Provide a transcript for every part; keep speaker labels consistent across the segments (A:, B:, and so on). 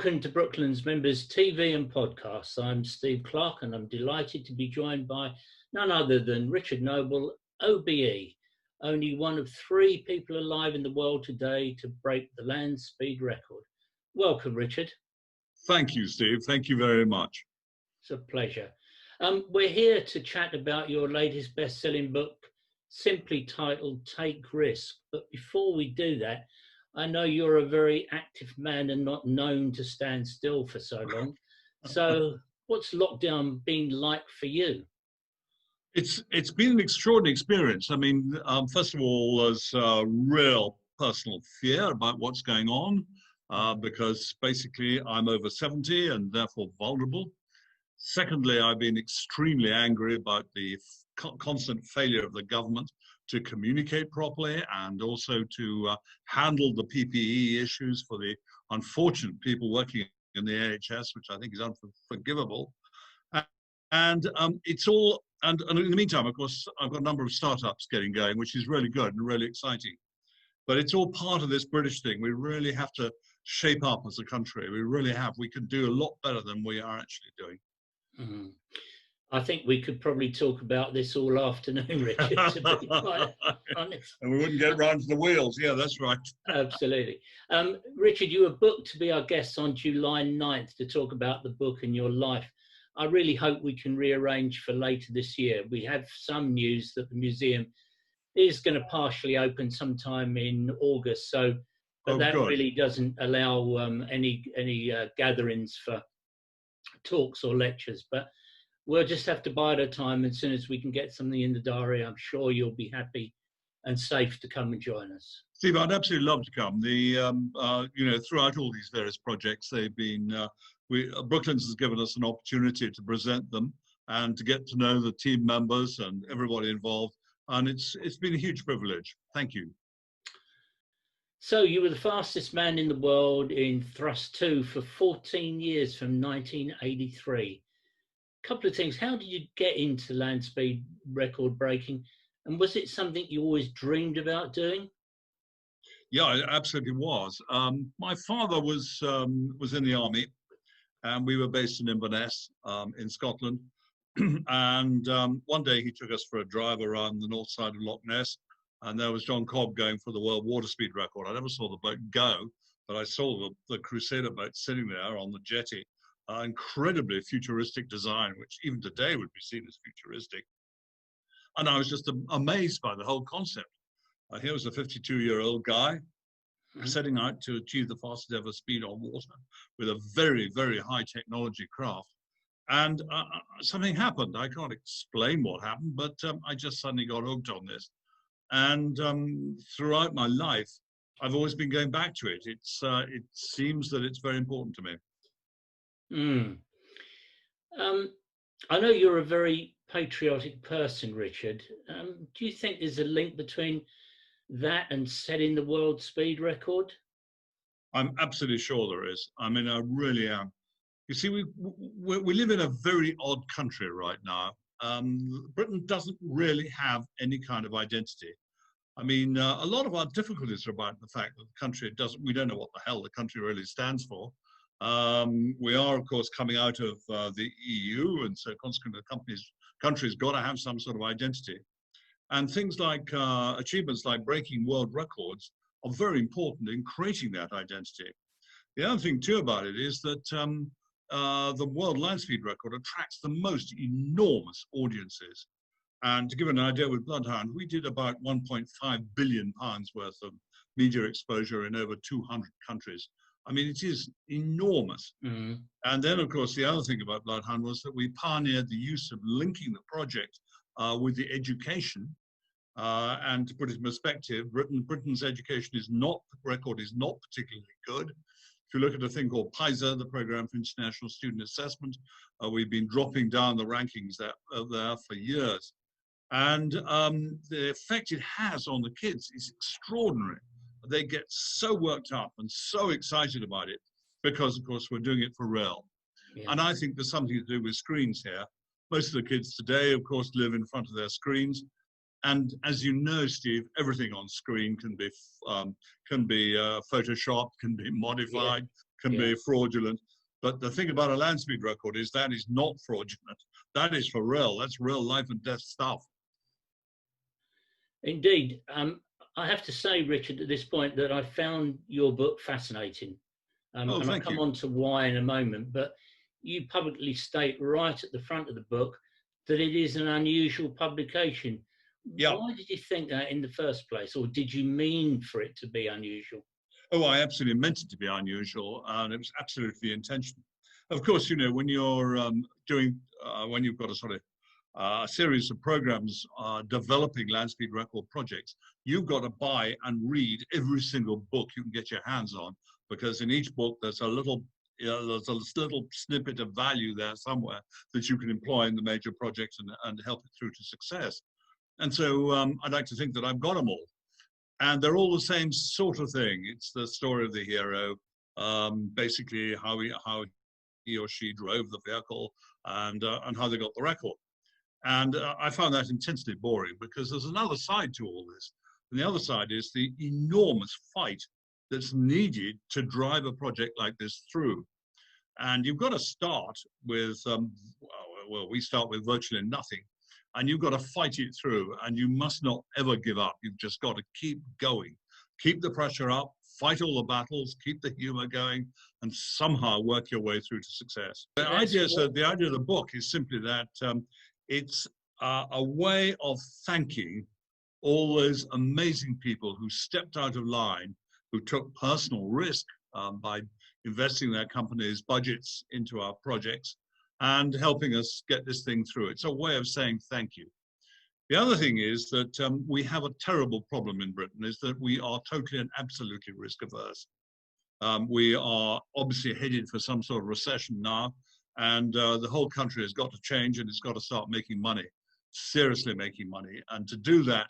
A: Welcome to Brooklands Members TV and Podcasts. I'm Steve Clark and I'm delighted to be joined by none other than Richard Noble, OBE, only one of 3 people alive in the world today to break the land speed record. Welcome, Richard.
B: Thank you, Steve. Thank you very much.
A: It's a pleasure. We're here to chat about your latest best-selling book, simply titled Take Risk. But before we do that, I know you're a very active man and not known to stand still for so long. So what's lockdown been like for you?
B: It's been an extraordinary experience. I mean, first of all, there's a real personal fear about what's going on because basically I'm over 70 and therefore vulnerable. Secondly, I've been extremely angry about the constant failure of the government to communicate properly and also to handle the PPE issues for the unfortunate people working in the NHS, which I think is unforgivable. And it's all, and in the meantime, of course, I've got a number of startups getting going, which is really good and really exciting. But it's all part of this British thing. We really have to shape up as a country. We really have. We can do a lot better than we are actually doing.
A: Mm-hmm. I think we could probably talk about this all afternoon, Richard, to be quite honest.
B: And we wouldn't get round to the wheels. Yeah, that's right.
A: Absolutely. Richard, you were booked to be our guest on July 9th to talk about the book and your life. I really hope we can rearrange for later this year. We have some news that the museum is going to partially open sometime in August, but that really doesn't allow any gatherings for talks or lectures. But we'll just have to bide our time. As soon as we can get something in the diary, I'm sure you'll be happy and safe to come and join us.
B: Steve, I'd absolutely love to come. Throughout all these various projects, they've been, Brooklands has given us an opportunity to present them and to get to know the team members and everybody involved. And it's been a huge privilege. Thank you.
A: So you were the fastest man in the world in Thrust 2 for 14 years from 1983. Couple of things. How did you get into land speed record breaking, and was it something you always dreamed about doing?
B: Yeah, it absolutely was. My father was in the army, and we were based in Inverness in Scotland. And one day he took us for a drive around the north side of Loch Ness, and there was John Cobb going for the world water speed record. I never saw the boat go, but I saw the Crusader boat sitting there on the jetty. Incredibly futuristic design, which even today would be seen as futuristic. And I was just amazed by the whole concept. Here was a 52-year-old guy setting out to achieve the fastest ever speed on water with a very, very high technology craft. And something happened. I can't explain what happened, but I just suddenly got hooked on this. And throughout my life, I've always been going back to it. It seems that it's very important to me.
A: I know you're a very patriotic person, Richard. Do you think there's a link between that and setting the world speed record?
B: I'm absolutely sure there is. I mean, I really am. You see, we live in a very odd country right now. Britain doesn't really have any kind of identity. I mean, a lot of our difficulties are about the fact that the country we don't know what the hell the country really stands for. We are, of course, coming out of the EU, and so consequently countries got to have some sort of identity. And things like achievements like breaking world records are very important in creating that identity. The other thing too about it is that the world land speed record attracts the most enormous audiences. And to give an idea, with Bloodhound, we did about £1.5 billion worth of media exposure in over 200 countries. I mean, it is enormous. Mm-hmm. And then, of course, the other thing about Bloodhound was that we pioneered the use of linking the project with the education. And to put it in perspective, Britain's education record is not particularly good. If you look at a thing called PISA, the Programme for International Student Assessment, we've been dropping down the rankings there for years. And the effect it has on the kids is extraordinary. They get so worked up and so excited about it because, of course, we're doing it for real. Yeah. And I think there's something to do with screens here. Most of the kids today, of course, live in front of their screens. And as you know, Steve, everything on screen can be photoshopped, can be modified, can be fraudulent. But the thing about a land speed record is that is not fraudulent. That is for real. That's real life and death stuff.
A: Indeed. I have to say, Richard, at this point, that I found your book fascinating. And I'll come on to why in a moment, but you publicly state right at the front of the book that it is an unusual publication.
B: Yeah.
A: Why did you think that in the first place, or did you mean for it to be unusual?
B: Oh, I absolutely meant it to be unusual, and it was absolutely intentional. Of course, you know, when you're when you've got a sort of a series of programs developing land speed record projects, you've got to buy and read every single book you can get your hands on, because in each book there's a little snippet of value there somewhere that you can employ in the major projects and help it through to success. And so I'd like to think that I've got them all. And they're all the same sort of thing. It's the story of the hero, basically how he or she drove the vehicle and how they got the record. And I found that intensely boring, because there's another side to all this. And the other side is the enormous fight that's needed to drive a project like this through. And you've got to start with, well, we start with virtually nothing. And you've got to fight it through, and you must not ever give up. You've just got to keep going, keep the pressure up, fight all the battles, keep the humor going, and somehow work your way through to success. The idea of the book is simply that it's a way of thanking all those amazing people who stepped out of line, who took personal risk by investing their company's budgets into our projects, and helping us get this thing through. It's a way of saying thank you. The other thing is that we have a terrible problem in Britain, is that we are totally and absolutely risk averse. We are obviously headed for some sort of recession now, and the whole country has got to change, and it's got to start making money, seriously making money. And to do that,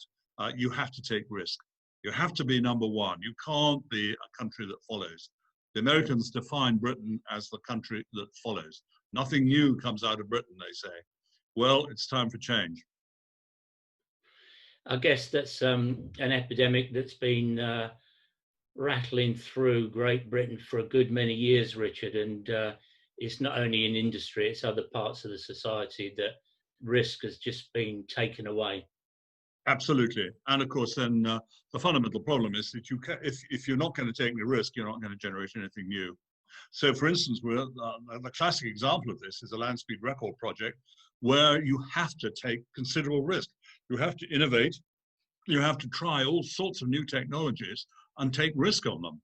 B: you have to take risk. You have to be number one. You can't be a country that follows. The Americans define Britain as the country that follows. Nothing new comes out of Britain, they say. Well, it's time for change.
A: I guess that's an epidemic that's been rattling through Great Britain for a good many years, Richard, and it's not only in industry, it's other parts of the society that risk has just been taken away.
B: Absolutely. And of course, then the fundamental problem is that if you're not going to take any risk, you're not going to generate anything new. So, for instance, the classic example of this is a land speed record project, where you have to take considerable risk. You have to innovate. You have to try all sorts of new technologies and take risk on them,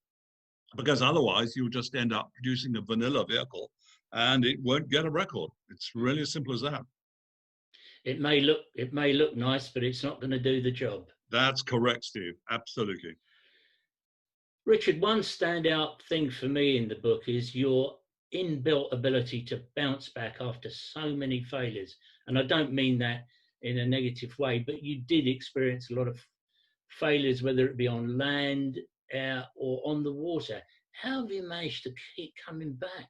B: because otherwise you'll just end up producing a vanilla vehicle and it won't get a record. It's really as simple as that.
A: It may look nice, but it's not going to do the job.
B: That's correct, Steve. Absolutely.
A: Richard, one standout thing for me in the book is your inbuilt ability to bounce back after so many failures. And I don't mean that in a negative way, but you did experience a lot of failures, whether it be on land, air, or on the water. How have you managed to keep coming back?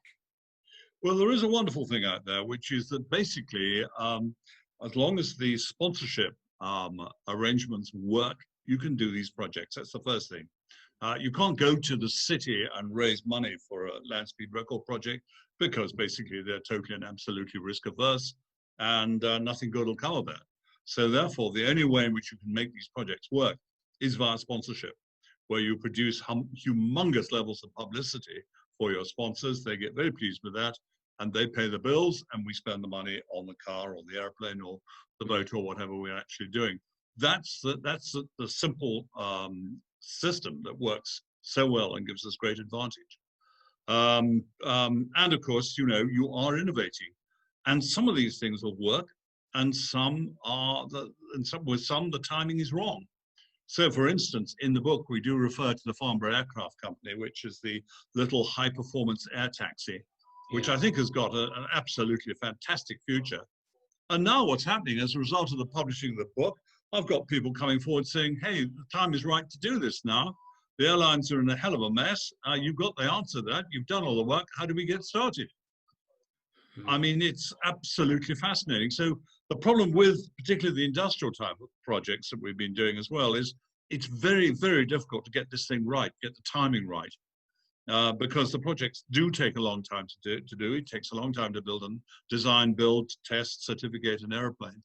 B: Well, there is a wonderful thing out there, which is that basically, as long as the sponsorship arrangements work, you can do these projects. That's the first thing. You can't go to the city and raise money for a land speed record project, because basically they're totally and absolutely risk averse, and nothing good will come of that. So therefore, the only way in which you can make these projects work is via sponsorship, where you produce humongous levels of publicity for your sponsors. They get very pleased with that, and they pay the bills, and we spend the money on the car or the airplane or the boat or whatever we're actually doing. That's the simple system that works so well and gives us great advantage. And of course, you know, you are innovating, and some of these things will work, and with some the timing is wrong. So, for instance, in the book, we do refer to the Farnborough Aircraft Company, which is the little high-performance air taxi, which I think has got an absolutely fantastic future. And now what's happening as a result of the publishing of the book, I've got people coming forward saying, hey, the time is right to do this now. The airlines are in a hell of a mess. You've got the answer to that. You've done all the work. How do we get started? I mean, it's absolutely fascinating. So The problem with particularly the industrial type of projects that we've been doing as well is it's very, very difficult to get this thing right, get the timing right, because the projects do take a long time to do. It takes a long time to build and design, build, test, certificate an airplane.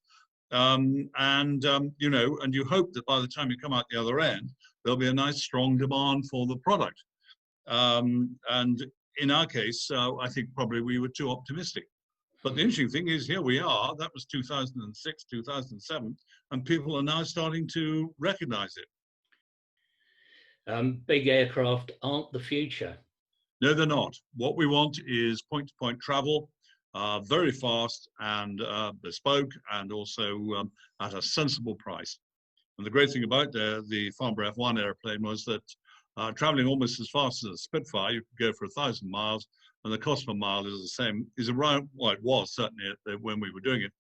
B: You know, and you hope that by the time you come out the other end, there'll be a nice strong demand for the product. And in our case, I think probably we were too optimistic. But the interesting thing is, here we are, that was 2006, 2007, and people are now starting to recognize it.
A: Big aircraft aren't the future.
B: No, they're not. What we want is point-to-point travel, very fast and bespoke, and also at a sensible price. And the great thing about the Farnborough F1 airplane was that traveling almost as fast as a Spitfire, you could go for 1,000 miles, and the cost per mile is the same, is around, well, it was certainly when we were doing it,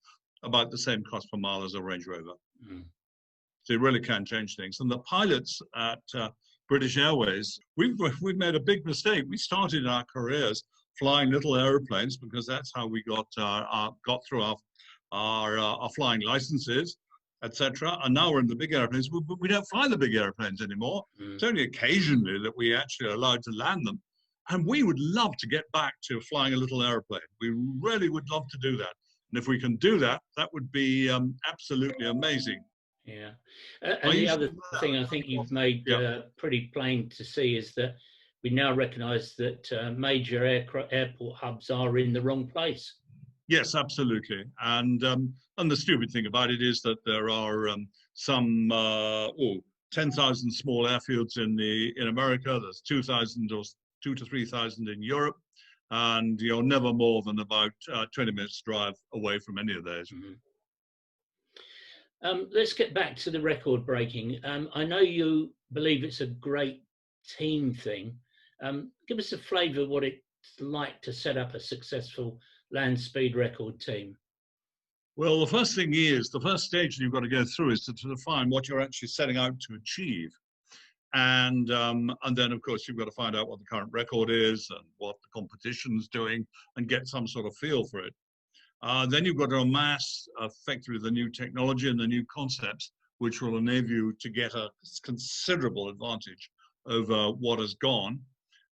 B: about the same cost per mile as a Range Rover. Mm. So you really can change things. And the pilots at British Airways, we've made a big mistake. We started our careers flying little airplanes because that's how we got through our flying licenses, etc. And now we're in the big airplanes. We don't fly the big airplanes anymore. Mm. It's only occasionally that we actually are allowed to land them. And we would love to get back to flying a little airplane. We really would love to do that. And if we can do that, that would be absolutely amazing.
A: Yeah. And the other thing I think you've made pretty plain to see is that we now recognise that major airport hubs are in the wrong place.
B: Yes, absolutely. And the stupid thing about it is that there are some 10,000 small airfields in America. There's 2,000 or 2,000 to 3,000 in Europe, and you're never more than about 20 minutes drive away from any of those.
A: Mm-hmm. Let's get back to the record breaking. I know you believe it's a great team thing. Give us a flavour of what it's like to set up a successful land speed record team.
B: Well, the first stage you've got to go through is to define what you're actually setting out to achieve. And then, of course, you've got to find out what the current record is and what the competition's doing and get some sort of feel for it. Then you've got to amass effectively the new technology and the new concepts, which will enable you to get a considerable advantage over what has gone.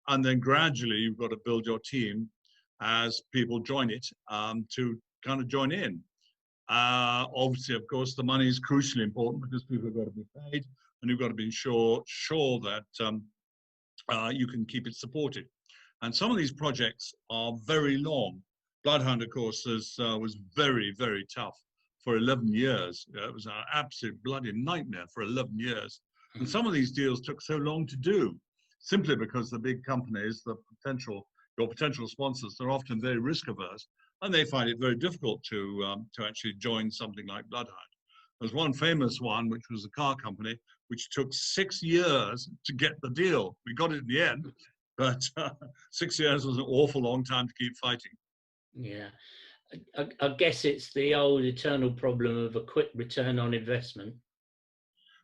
B: And then gradually you've got to build your team as people join it to kind of join in. Obviously, of course, the money is crucially important because people have got to be paid, and you've got to be sure that you can keep it supported. And some of these projects are very long. Bloodhound, of course, was very, very tough for 11 years. It was an absolute bloody nightmare for 11 years. And some of these deals took so long to do, simply because the big companies, your potential sponsors, they're often very risk averse, and they find it very difficult to actually join something like Bloodhound. There's one famous one, which was a car company, which took 6 years to get the deal. We got it in the end, but 6 years was an awful long time to keep fighting.
A: Yeah, I guess it's the old eternal problem of a quick return on investment.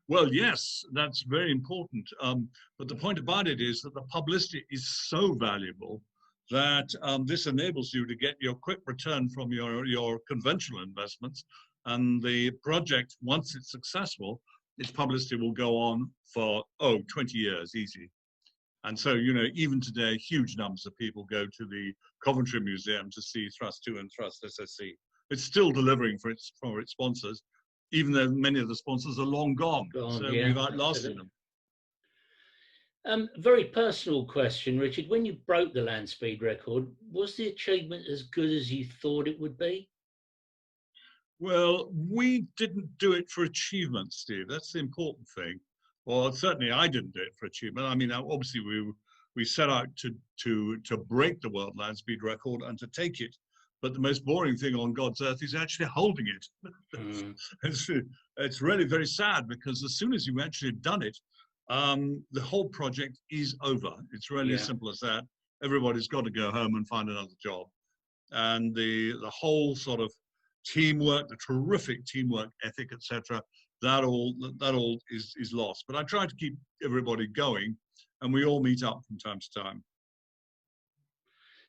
B: Well, yes, that's very important. But the point about it is that the publicity is so valuable that this enables you to get your quick return from your conventional investments. And the project, once it's successful, its publicity will go on for, 20 years, easy. And so, you know, even today, huge numbers of people go to the Coventry Museum to see Thrust2 and ThrustSSC. It's still delivering for its sponsors, even though many of the sponsors are long gone. So yeah, we've outlasted them.
A: Very personal question, Richard. When you broke the land speed record, was the achievement as good as you thought it would be?
B: Well, we didn't do it for achievement, Steve. That's the important thing. Well, certainly I didn't do it for achievement. I mean, obviously we set out to break the world land speed record and to take it. But the most boring thing on God's earth is actually holding it. It's really very sad, because as soon as you've actually done it, the whole project is over. It's really as simple as that. Everybody's got to go home and find another job. And the whole sort of teamwork, the terrific teamwork ethic, etc., that all is lost. But I try to keep everybody going, and we all meet up from time to time.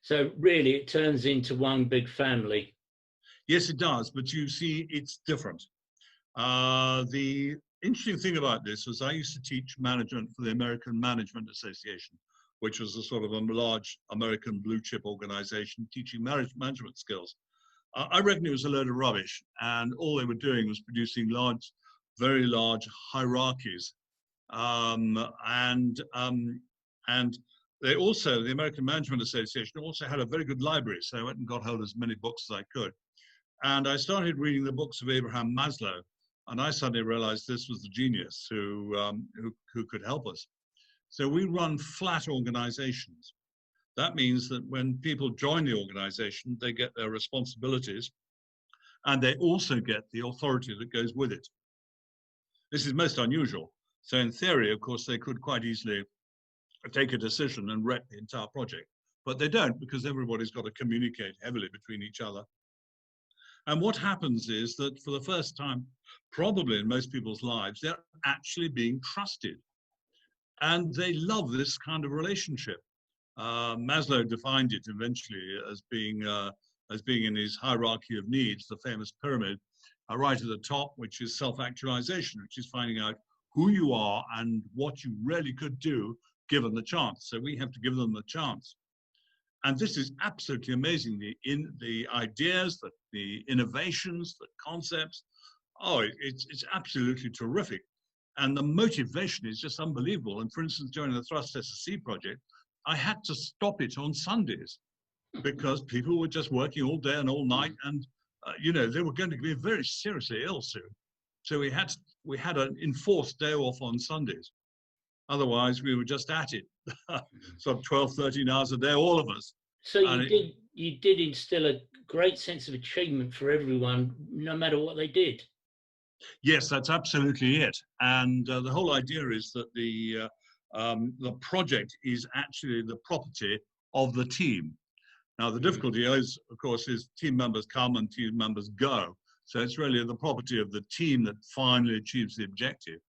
A: So really, it turns into one big family.
B: Yes, it does, but you see, it's different. The interesting thing about this was I used to teach management for the American Management Association, which was a sort of a large American blue chip organization teaching management skills. I reckon it was a load of rubbish, and all they were doing was producing large, very large hierarchies. And they also, the American Management Association also had a very good library, so I went and got hold of as many books as I could. And I started reading the books of Abraham Maslow, and I suddenly realized this was the genius who could help us. So we run flat organizations. That means that when people join the organization, they get their responsibilities, and they also get the authority that goes with it. This is most unusual. So in theory, of course, they could quite easily take a decision and wreck the entire project, but they don't, because everybody's got to communicate heavily between each other. And what happens is that for the first time, probably in most people's lives, they're actually being trusted. And they love this kind of relationship. Maslow defined it eventually as being in his hierarchy of needs, the famous pyramid, right at the top, which is self-actualization, which is finding out who you are and what you really could do given the chance. So we have to give them the chance. And this is absolutely amazing. The ideas, the innovations, the concepts, it's absolutely terrific. And the motivation is just unbelievable. And for instance, during the ThrustSSC project, I had to stop it on Sundays because people were just working all day and all night, and they were going to be very seriously ill soon. So we had an enforced day off on Sundays. Otherwise, we were just at it, sort of 12, 13 hours a day, all of us.
A: So you did instill a great sense of achievement for everyone, no matter what they did.
B: Yes, that's absolutely it. And the whole idea is that the project is actually the property of the team. Now, the difficulty is, of course, is team members come and team members go. So it's really the property of the team that finally achieves the objective.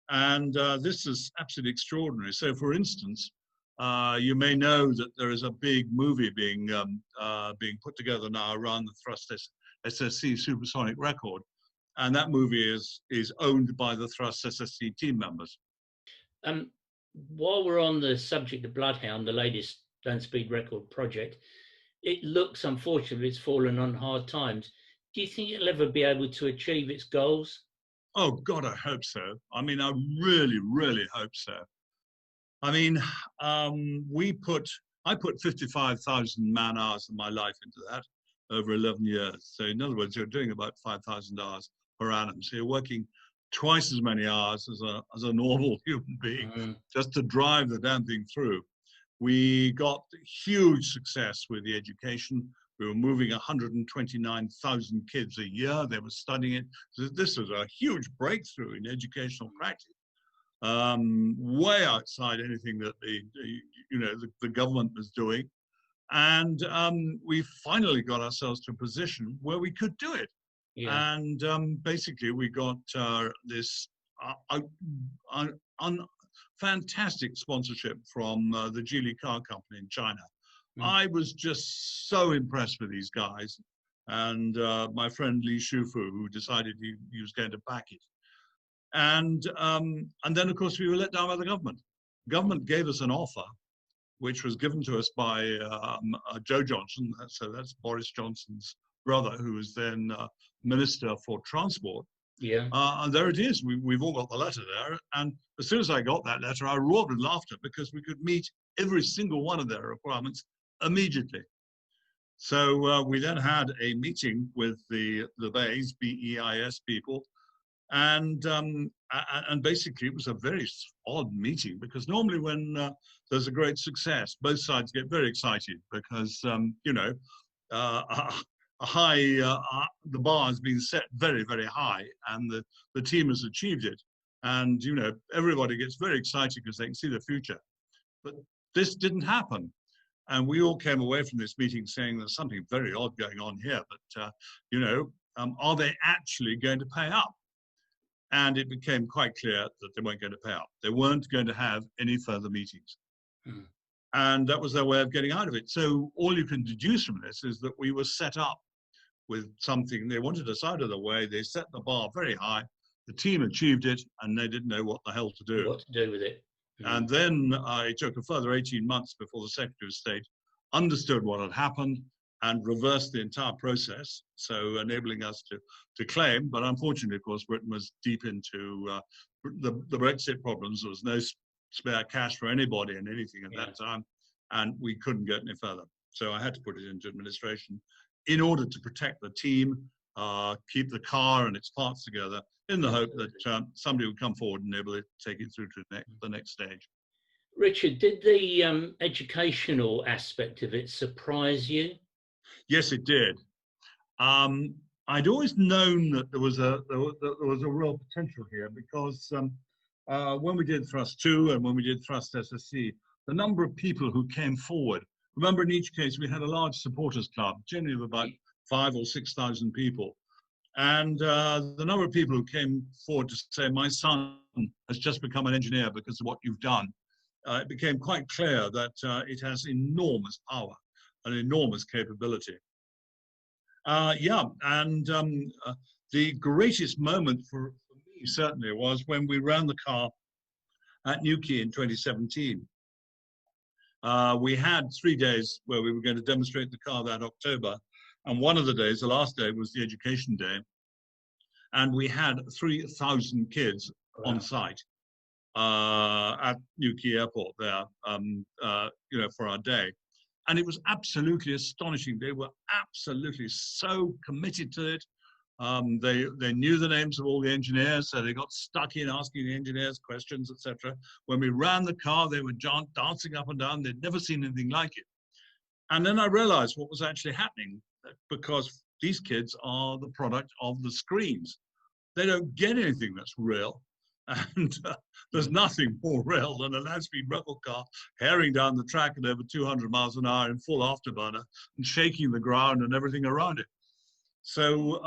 B: And this is absolutely extraordinary. So, for instance, you may know that there is a big movie being put together now around the ThrustSSC supersonic record. And that movie is owned by the ThrustSSC team members.
A: While we're on the subject of Bloodhound, the latest land speed record project, it looks, unfortunately, it's fallen on hard times. Do you think it'll ever be able to achieve its goals?
B: Oh, God, I hope so. I mean, I really, really hope so. I mean, I put 55,000 man hours of my life into that over 11 years. So in other words, you're doing about 5,000 hours per annum. So you're working twice as many hours as a normal human being just to drive the damn thing through. We got huge success with the education. We were moving 129,000 kids a year. They were studying it. So this was a huge breakthrough in educational practice, way outside anything that the government was doing. And we finally got ourselves to a position where we could do it. Yeah. And basically, we got this fantastic sponsorship from the Geely car company in China. I was just so impressed with these guys, and my friend Li Shufu, who decided he was going to back it. And then, of course, we were let down by the government. Government gave us an offer, which was given to us by Joe Johnson. So that's Boris Johnson's brother, who was then Minister for Transport.
A: Yeah.
B: And there it is. We've all got the letter there. And as soon as I got that letter, I roared with laughter because we could meet every single one of their requirements immediately. So we then had a meeting with the BEIS, B-E-I-S people. And basically, it was a very odd meeting because normally when there's a great success, both sides get very excited because, the bar has been set very, very high and the team has achieved it. And, everybody gets very excited because they can see the future. But this didn't happen. And we all came away from this meeting saying there's something very odd going on here. But, are they actually going to pay up? And it became quite clear that they weren't going to pay up. They weren't going to have any further meetings. And that was their way of getting out of it. So all you can deduce from this is that we were set up with something. They wanted us out of the way. They set the bar very high. The team achieved it, and they didn't know what the hell to do.
A: What to do with it.
B: And then it took a further 18 months before the Secretary of State understood what had happened and reversed the entire process, so enabling us to claim. But unfortunately, of course, Britain was deep into the Brexit problems. There was no spare cash for anybody and anything at that time, and we couldn't get any further. So I had to put it into administration in order to protect the team, keep the car and its parts together, in the hope that somebody would come forward and able to take it through to the next stage.
A: Richard, did the educational aspect of it surprise you?
B: Yes, it did. I'd always known that there was a real potential here, because when we did Thrust 2 and when we did ThrustSSC, the number of people who came forward. Remember, in each case, we had a large supporters club, generally of about 5,000 or 6,000 people. And the number of people who came forward to say, my son has just become an engineer because of what you've done, it became quite clear that it has enormous power and enormous capability. The greatest moment for me certainly was when we ran the car at Newquay in 2017. We had 3 days where we were going to demonstrate the car that October. And one of the days, the last day, was the education day. And we had 3,000 kids on site at Newquay Airport there, for our day. And it was absolutely astonishing. They were absolutely so committed to it. They knew the names of all the engineers, so they got stuck in asking the engineers questions, etc. When we ran the car, they were dancing up and down. They'd never seen anything like it. And then I realized what was actually happening, because these kids are the product of the screens. They don't get anything that's real. And there's nothing more real than a land-speed record car herring down the track at over 200 miles an hour in full afterburner and shaking the ground and everything around it. So,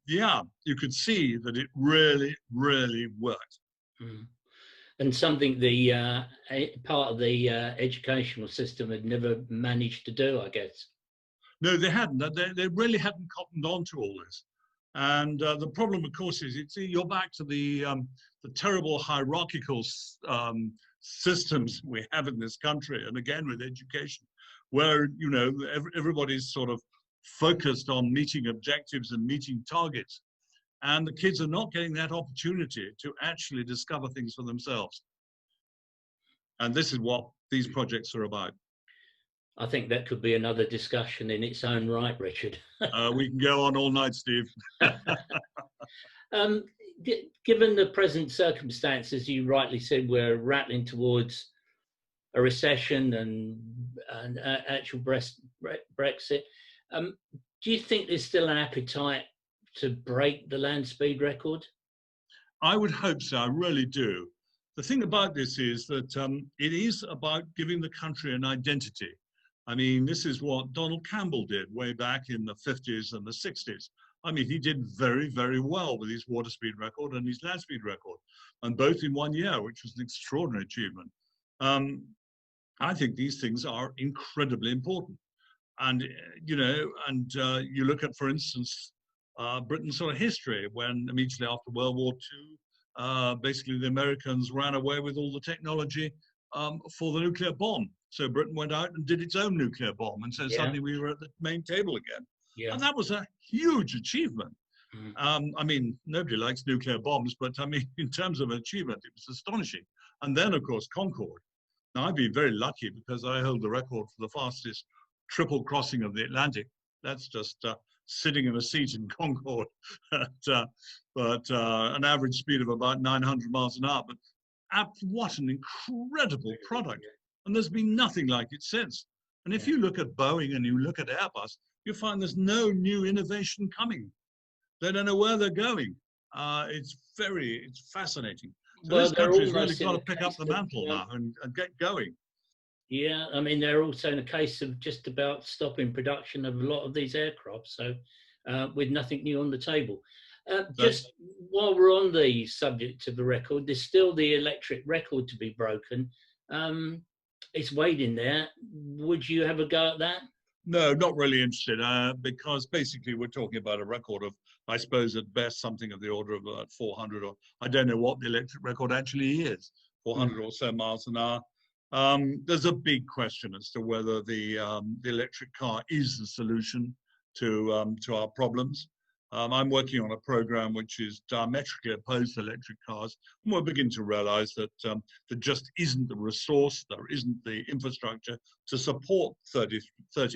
B: you could see that it really, really worked.
A: And something the part of the educational system had never managed to do, I guess.
B: No, they hadn't. They really hadn't cottoned on to all this. And the problem, of course, is you're back to the terrible hierarchical systems we have in this country, and again with education, where everybody's sort of focused on meeting objectives and meeting targets, and the kids are not getting that opportunity to actually discover things for themselves. And this is what these projects are about.
A: I think that could be another discussion in its own right, Richard.
B: We can go on all night, Steve.
A: Given the present circumstances, you rightly said we're rattling towards a recession and actual Brexit. Do you think there's still an appetite to break the land speed record?
B: I would hope so. I really do. The thing about this is that it is about giving the country an identity. I mean, this is what Donald Campbell did way back in the 50s and the 60s. I mean, he did very, very well with his water speed record and his land speed record, and both in 1 year, which was an extraordinary achievement. I think these things are incredibly important. And, you look at, for instance, Britain's sort of history, when immediately after World War II, basically the Americans ran away with all the technology for the nuclear bomb. So Britain went out and did its own nuclear bomb, and so suddenly we were at the main table again. And that was a huge achievement. I mean, nobody likes nuclear bombs, but I mean, in terms of achievement, it was astonishing. And then, of course, Concorde. Now, I've been very lucky because I hold the record for the fastest triple crossing of the Atlantic. That's just sitting in a seat in Concorde at an average speed of about 900 miles an hour. But what an incredible product. And there's been nothing like it since. And if you look at Boeing and you look at Airbus, you find there's no new innovation coming. They don't know where they're going. It's fascinating. So this country's really got to pick up the mantle now and get going.
A: Yeah, I mean, they're also in a case of just about stopping production of a lot of these aircraft, so with nothing new on the table. Just while we're on the subject of the record, there's still the electric record to be broken. It's waiting there. Would you have a go at that?
B: No, not really interested, because basically we're talking about a record of, I suppose at best, something of the order of about 400, or I don't know what the electric record actually is, 400 or so miles an hour. There's a big question as to whether the electric car is the solution to our problems. I'm working on a program which is diametrically opposed to electric cars, and we're beginning to realize that there just isn't the resource, there isn't the infrastructure to support 30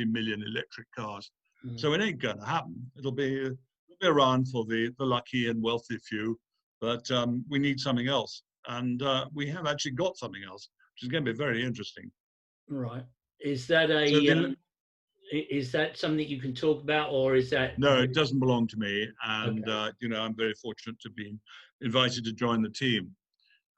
B: million electric cars. So it ain't going to happen. It'll be around for the lucky and wealthy few, but we need something else. And we have actually got something else, which is going to be very interesting.
A: Right. Is that a
B: So
A: is that something you can talk about, or is that
B: no, it doesn't belong to me, and
A: okay?
B: you know, I'm very fortunate to be invited to join the team.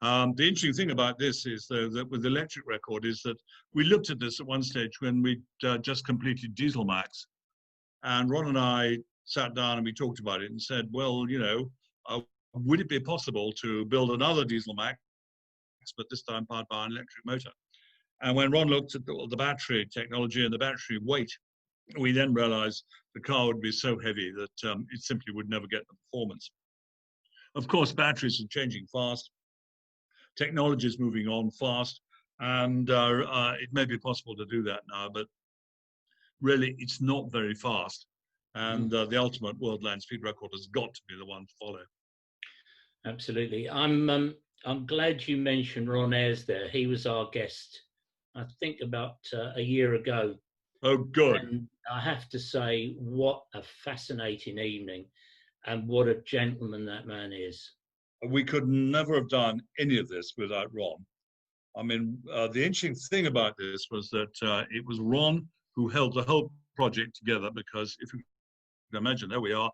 B: The interesting thing about this is, though, that with the electric record is that we looked at this at one stage when we just completed Diesel Max, and Ron and I sat down and we talked about it and said, well, you know, would it be possible to build another Diesel Max, but this time powered by an electric motor? And when Ron looked at the battery technology and the battery weight, we then realized the car would be so heavy that it simply would never get the performance. Of course, batteries are changing fast, technology is moving on fast, and it may be possible to do that now, but really it's not very fast. And the ultimate world land speed record has got to be the one to follow.
A: Absolutely. I'm glad you mentioned Ron Ayres there. He was our guest, I think, about a year ago.
B: Oh, good.
A: And I have to say, what a fascinating evening, and what a gentleman that man is.
B: We could never have done any of this without Ron. I mean, the interesting thing about this was that it was Ron who held the whole project together, because if you can imagine, there we are,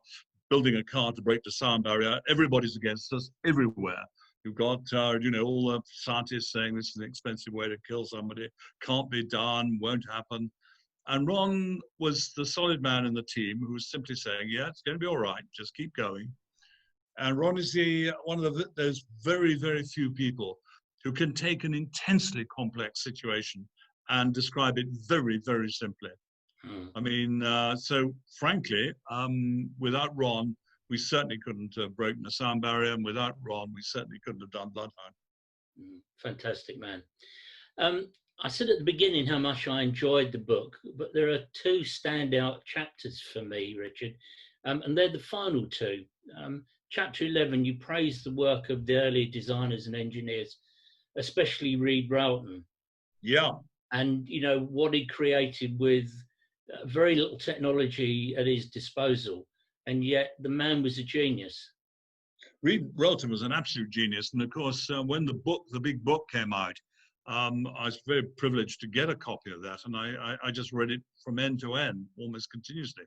B: building a car to break the sound barrier. Everybody's against us everywhere. You've got, you know, all the scientists saying this is an expensive way to kill somebody, can't be done, won't happen. And Ron was the solid man in the team who was simply saying, yeah, it's going to be all right, just keep going. And Ron is one of those very, very few people who can take an intensely complex situation and describe it very, very simply. I mean, so frankly, without Ron, we certainly couldn't have broken the sound barrier, and without Ron, we certainly couldn't have done Bloodhound.
A: Fantastic man. I said at the beginning how much I enjoyed the book, but there are two standout chapters for me, Richard, and they're the final two. Chapter 11, you praise the work of the early designers and engineers, especially Reed Ralton.
B: Yeah.
A: And, you know, what he created with very little technology at his disposal, and yet the man was a genius.
B: Reed Ralton was an absolute genius, and of course, when the big book came out, I was very privileged to get a copy of that, and I just read it from end to end, almost continuously.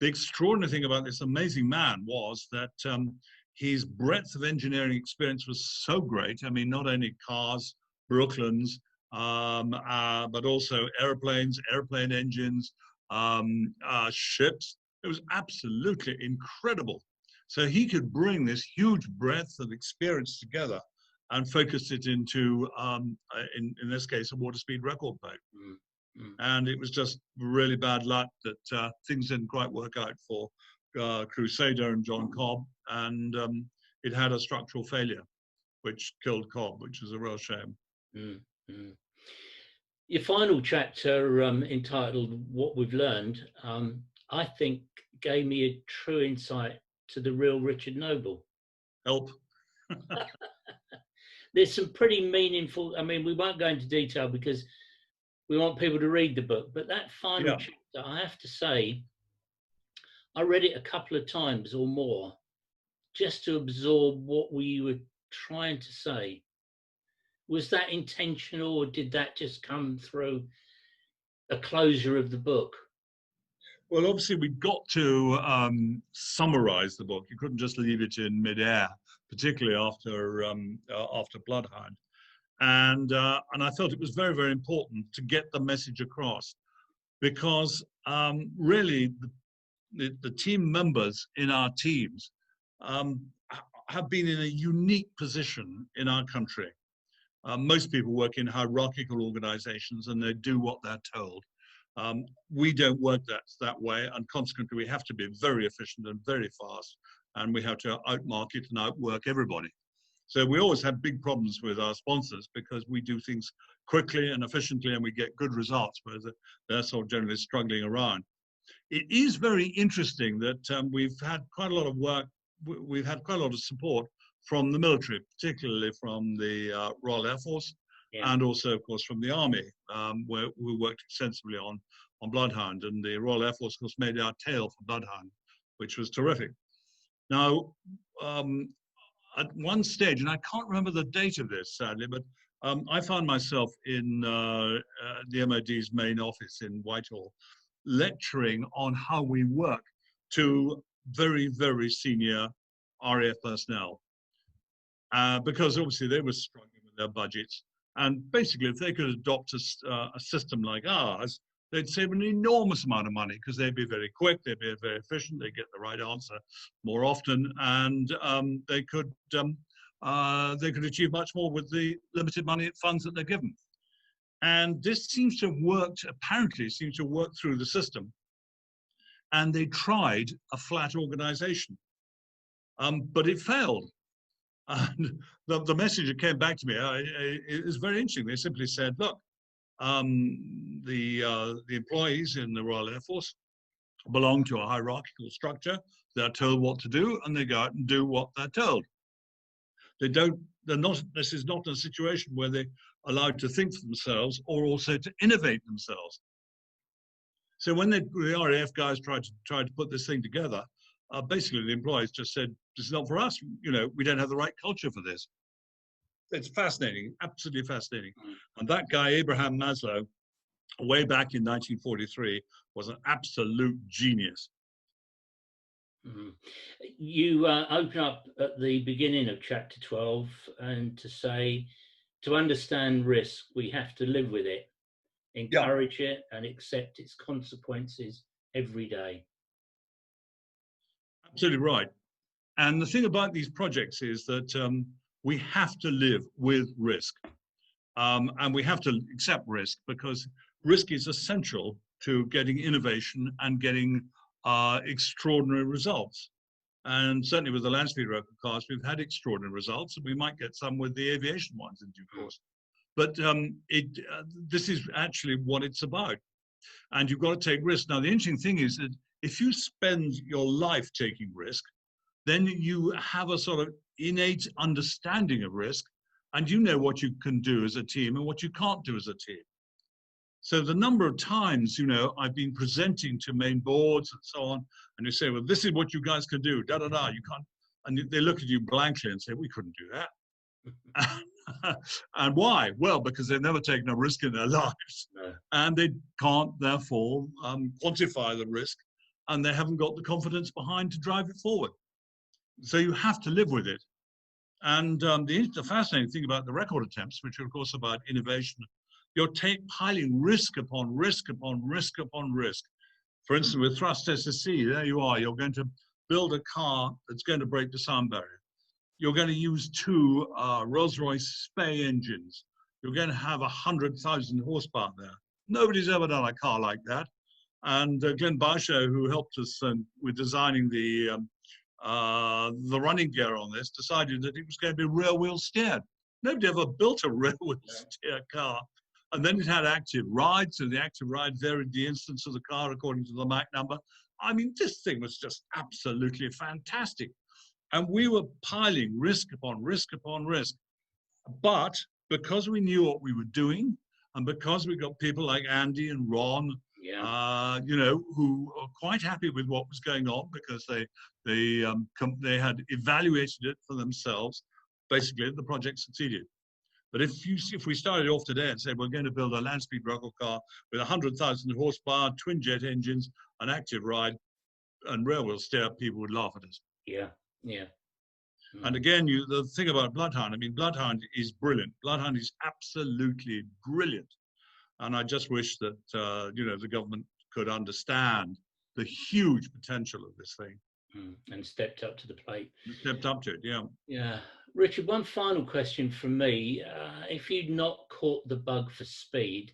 B: The extraordinary thing about this amazing man was that his breadth of engineering experience was so great. I mean, not only cars, Brooklands, but also airplanes, airplane engines, ships. It was absolutely incredible. So he could bring this huge breadth of experience together and focus it into, in this case, a water speed record boat. And it was just really bad luck that things didn't quite work out for Crusader and John Cobb, and it had a structural failure, which killed Cobb, which was a real shame.
A: Your final chapter, entitled "What We've Learned," I think gave me a true insight to the real Richard Noble.
B: Help.
A: There's some pretty meaningful, I mean, we won't go into detail because we want people to read the book, but that final chapter, I have to say, I read it a couple of times or more just to absorb what we were trying to say. Was that intentional, or did that just come through a closure of the book?
B: Well, obviously, we got to summarize the book. You couldn't just leave it in midair, particularly after Bloodhound. And I felt it was very, very important to get the message across, because really the team members in our teams have been in a unique position in our country. Most people work in hierarchical organizations and they do what they're told. We don't work that way, and consequently we have to be very efficient and very fast, and we have to outmarket and outwork everybody. So we always have big problems with our sponsors because we do things quickly and efficiently and we get good results, whereas they're sort of generally struggling around. It is very interesting that we've had quite a lot of work, we've had quite a lot of support from the military, particularly from the Royal Air Force,
A: Yeah.
B: and also, of course, from the Army, where we worked extensively on Bloodhound. And the Royal Air Force, of course, made our tail for Bloodhound, which was terrific. Now, at one stage, and I can't remember the date of this, sadly, but I found myself in the MOD's main office in Whitehall, lecturing on how we work to very, very senior RAF personnel, because obviously they were struggling with their budgets. And basically, if they could adopt a system like ours, they'd save an enormous amount of money because they'd be very quick, they'd be very efficient, they'd get the right answer more often, and they could achieve much more with the limited money funds that they're given. And this seems to have worked, apparently seems to have worked through the system. And they tried a flat organization, but it failed. And the message that came back to me, it was very interesting. They simply said, look, the employees in the Royal Air Force belong to a hierarchical structure. They're told what to do, and they go out and do what they're told. This is not a situation where they're allowed to think for themselves or also to innovate themselves. So when the RAF guys tried to put this thing together, basically the employees just said, this is not for us. You know, we don't have the right culture for this. It's fascinating, absolutely fascinating. And that guy, Abraham Maslow, way back in 1943, was an absolute genius.
A: Mm-hmm. You open up at the beginning of chapter 12 and to say, to understand risk, we have to live with it, encourage it, and accept its consequences every day.
B: Absolutely right. And the thing about these projects is that we have to live with risk. And we have to accept risk because risk is essential to getting innovation and getting extraordinary results. And certainly with the land speed record cars, we've had extraordinary results, and we might get some with the aviation ones in due course. But this is actually what it's about. And you've got to take risks. Now, the interesting thing is that if you spend your life taking risk, then you have a sort of innate understanding of risk, and you know what you can do as a team and what you can't do as a team. So the number of times, you know, I've been presenting to main boards and so on, and you say, well, this is what you guys can do, da-da-da, you can't, and they look at you blankly and say, we couldn't do that. And why? Well, because they've never taken a risk in their lives, and they can't, therefore, quantify the risk, and they haven't got the confidence behind to drive it forward. So you have to live with it. And the fascinating thing about the record attempts, which are of course about innovation, you're piling risk upon risk upon risk upon risk. For instance, with ThrustSSC, there you are, you're going to build a car that's going to break the sound barrier. You're going to use 2 Rolls-Royce Spey engines. You're going to have 100,000 horsepower there. Nobody's ever done a car like that. And Glenn Barshow, who helped us with designing the running gear on this, decided that it was going to be rear-wheel steered. Nobody ever built a rear-wheel steer car. And then it had active ride, so the active ride varied the instance of the car according to the Mach number. I mean, this thing was just absolutely fantastic. And we were piling risk upon risk upon risk. But because we knew what we were doing, and because we got people like Andy and Ron, you know, who are quite happy with what was going on because they had evaluated it for themselves, basically the project succeeded. But if we started off today and said we're going to build a land speed record car with 100,000 horsepower, twin jet engines, an active ride, and rear wheel steer, people would laugh at us.
A: Yeah, yeah.
B: And again, the thing about Bloodhound, I mean, Bloodhound is brilliant. Bloodhound is absolutely brilliant. And I just wish that, you know, the government could understand the huge potential of this thing.
A: And stepped up to the plate.
B: Stepped up to it, yeah.
A: Yeah. Richard, one final question from me. If you'd not caught the bug for speed,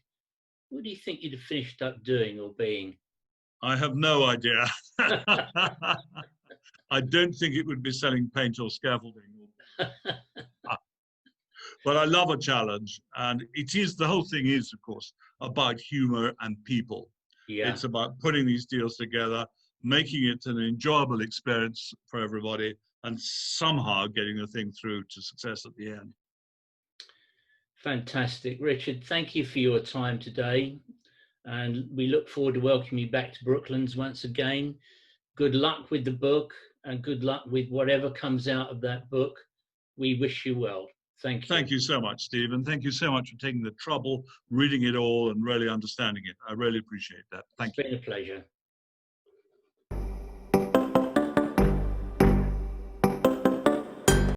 A: what do you think you'd have finished up doing or being?
B: I have no idea. I don't think it would be selling paint or scaffolding. But I love a challenge. And it is, the whole thing is, of course, about humor and people.
A: Yeah.
B: It's about putting these deals together, making it an enjoyable experience for everybody, and somehow getting the thing through to success at the end.
A: Fantastic. Richard, thank you for your time today. And we look forward to welcoming you back to Brooklands once again. Good luck with the book and good luck with whatever comes out of that book. We wish you well. Thank you.
B: Thank you so much, Steve. And thank you so much for taking the trouble, reading it all and really understanding it. I really appreciate that. Thank you.
A: It's been a pleasure.